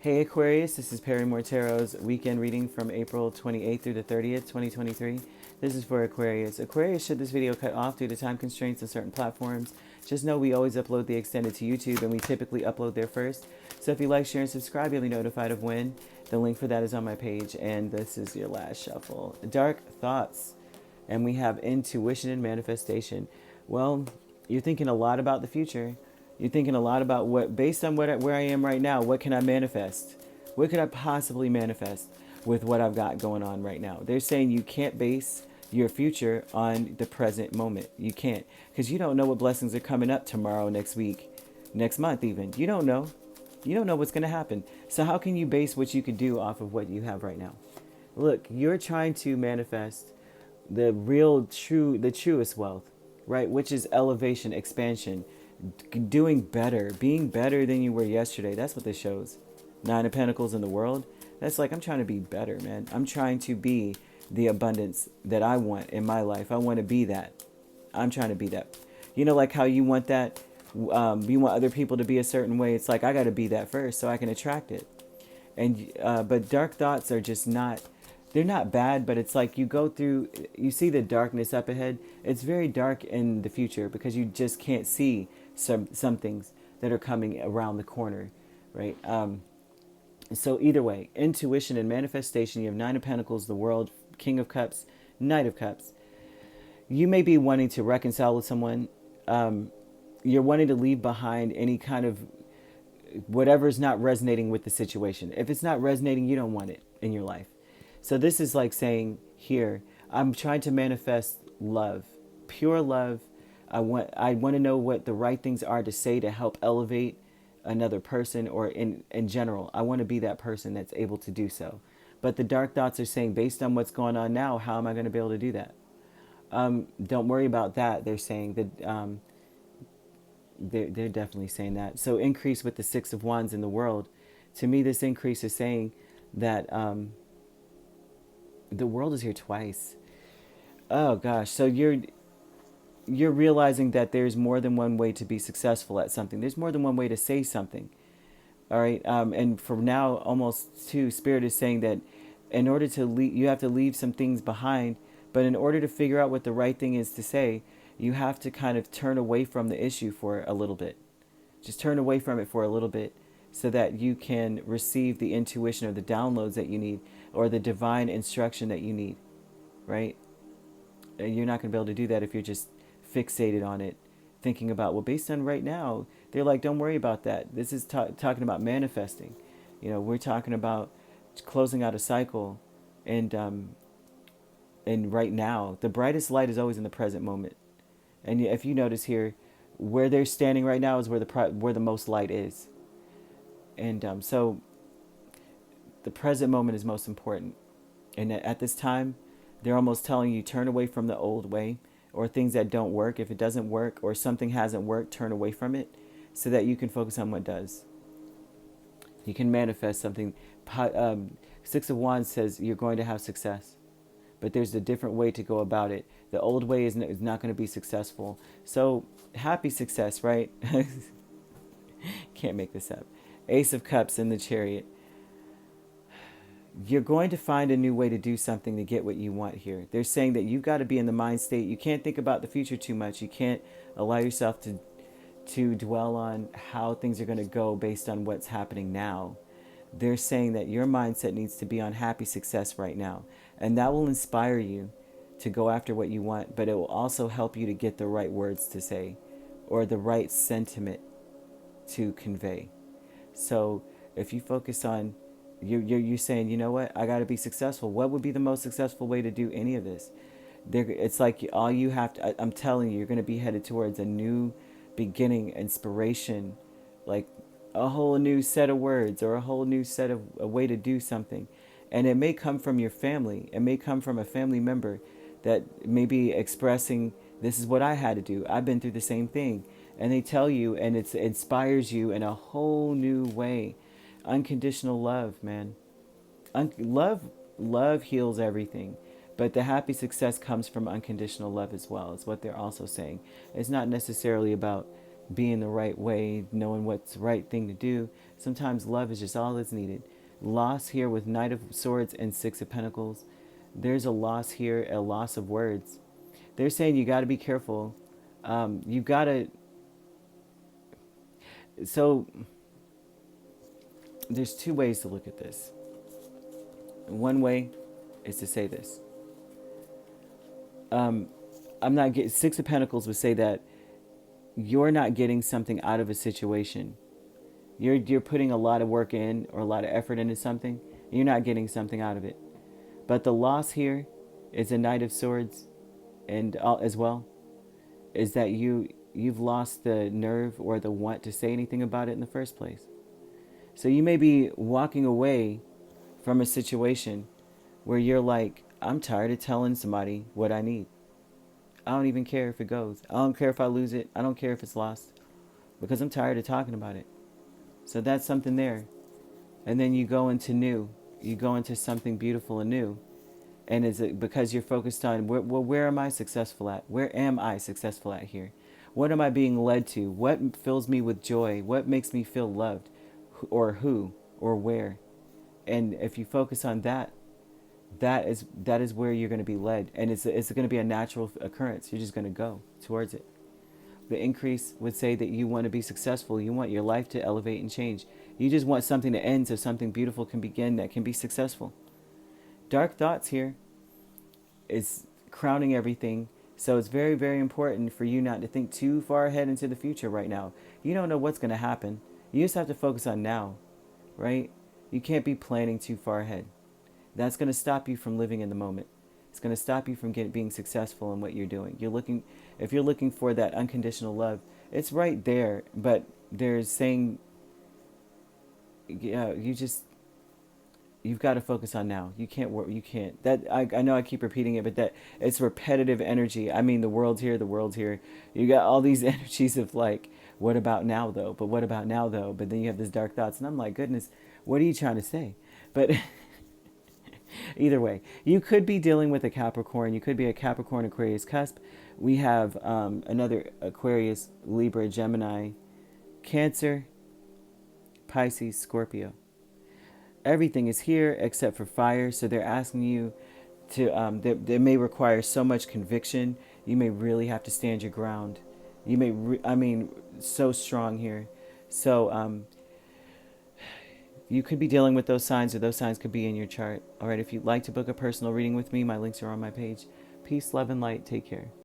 Hey Aquarius, this is Perrymore Tarot's weekend reading from April 28th through the 30th, 2023. This is for Aquarius. Aquarius, should this video cut off due to time constraints on certain platforms, just know we always upload the extended to YouTube and we typically upload there first. So if you like, share, and subscribe, you'll be notified of when. The link for that is on my page, and this is your last shuffle. Dark thoughts. And we have intuition and manifestation. Well, you're thinking a lot about the future. You're thinking a lot about based on where I am right now, what can I manifest? What could I possibly manifest with what I've got going on right now? They're saying you can't base your future on the present moment. You can't, because you don't know what blessings are coming up tomorrow, next week, next month even. You don't know. You don't know what's going to happen. So how can you base what you can do off of what you have right now? Look, you're trying to manifest the truest wealth, right? Which is elevation, expansion, doing better, being better than you were yesterday. That's what this shows. Nine of Pentacles in the world. That's like, I'm trying to be better, man. I'm trying to be the abundance that I want in my life. I want to be that. I'm trying to be that. You know, like how you want that, you want other people to be a certain way. It's like, I got to be that first so I can attract it. And, but dark thoughts are just not, they're not bad, but it's like you go through, you see the darkness up ahead. It's very dark in the future because you just can't see some things that are coming around the corner, right? So either way, intuition and manifestation, you have Nine of Pentacles, the World, King of Cups, Knight of Cups. You may be wanting to reconcile with someone. You're wanting to leave behind any kind of whatever's not resonating with the situation. If it's not resonating, you don't want it in your life. So this is like saying here, I'm trying to manifest love, pure love. I want to know what the right things are to say to help elevate another person, or in general. I want to be that person that's able to do so. But the dark thoughts are saying, based on what's going on now, how am I going to be able to do that? Don't worry about that. They're saying that they're definitely saying that. So increase with the Six of Wands in the world. To me, this increase is saying that the world is here twice. Oh gosh. So you're realizing that there's more than one way to be successful at something. There's more than one way to say something. All right. And for now, almost too, Spirit is saying that in order to leave, you have to leave some things behind. But in order to figure out what the right thing is to say, you have to kind of turn away from the issue for a little bit. Just turn away from it for a little bit so that you can receive the intuition or the downloads that you need, or the divine instruction that you need, right? And you're not going to be able to do that if you're just fixated on it, thinking about, well, based on right now. They're like, don't worry about that. This is talking about manifesting. You know, we're talking about closing out a cycle, and right now, the brightest light is always in the present moment. And if you notice here, where they're standing right now is where the most light is. And so the present moment is most important. And at this time, they're almost telling you, turn away from the old way, or things that don't work. If it doesn't work or something hasn't worked, turn away from it so that you can focus on what does. You can manifest something. Six of Wands says you're going to have success, but there's a different way to go about it. The old way is not going to be successful. So happy success, right? Can't make this up. Ace of Cups in the Chariot. You're going to find a new way to do something to get what you want here. They're saying that you've got to be in the mind state. You can't think about the future too much. You can't allow yourself to dwell on how things are going to go based on what's happening now. They're saying that your mindset needs to be on happy success right now. And that will inspire you to go after what you want, but it will also help you to get the right words to say, or the right sentiment to convey. So if you focus on, you're saying, you know what, I got to be successful. What would be the most successful way to do any of this? It's like all you have to, I'm telling you, you're going to be headed towards a new beginning, inspiration, like a whole new set of words, or a whole new set of a way to do something. And it may come from your family. It may come from a family member that may be expressing, this is what I had to do. I've been through the same thing. And they tell you, and it inspires you in a whole new way. Unconditional love, man. Love heals everything. But the happy success comes from unconditional love as well, is what they're also saying. It's not necessarily about being the right way, knowing what's the right thing to do. Sometimes love is just all that's needed. Loss here with Knight of Swords and Six of Pentacles. There's a loss here, a loss of words. They're saying you got to be careful. You got to... So there's two ways to look at this. One way is to say this. I'm not getting... Six of Pentacles would say that you're not getting something out of a situation. You're putting a lot of work in or a lot of effort into something. You're not getting something out of it. But the loss here is a Knight of Swords, and as well, is that you've lost the nerve or the want to say anything about it in the first place. So you may be walking away from a situation where you're like, I'm tired of telling somebody what I need. I don't even care if it goes. I don't care if I lose it. I don't care if it's lost, because I'm tired of talking about it. So that's something there. And then you go into new. You go into something beautiful and new. And is it because you're focused on, where am I successful at? Where am I successful at here? What am I being led to? What fills me with joy? What makes me feel loved? Or who? Or where? And if you focus on that, that is where you're going to be led. And it's going to be a natural occurrence. You're just going to go towards it. The increase would say that you want to be successful. You want your life to elevate and change. You just want something to end so something beautiful can begin that can be successful. Dark thoughts here is crowning everything. So it's very, very important for you not to think too far ahead into the future right now. You don't know what's going to happen. You just have to focus on now, right? You can't be planning too far ahead. That's going to stop you from living in the moment. It's going to stop you from being successful in what you're doing. If you're looking for that unconditional love, it's right there. But there's saying, yeah, you've got to focus on now. You can't work. You can't. That I know I keep repeating it, but that it's repetitive energy. I mean, the world's here. The world's here. You got all these energies of like, what about now though? But what about now though? But then you have this dark thoughts, and I'm like, goodness, what are you trying to say? But either way, you could be dealing with a Capricorn. You could be a Capricorn Aquarius cusp. We have another Aquarius, Libra, Gemini, Cancer, Pisces, Scorpio. Everything is here except for fire. So they're asking you to, they may require so much conviction. You may really have to stand your ground. You may, so strong here. So you could be dealing with those signs, or those signs could be in your chart. All right, if you'd like to book a personal reading with me, my links are on my page. Peace, love, and light. Take care.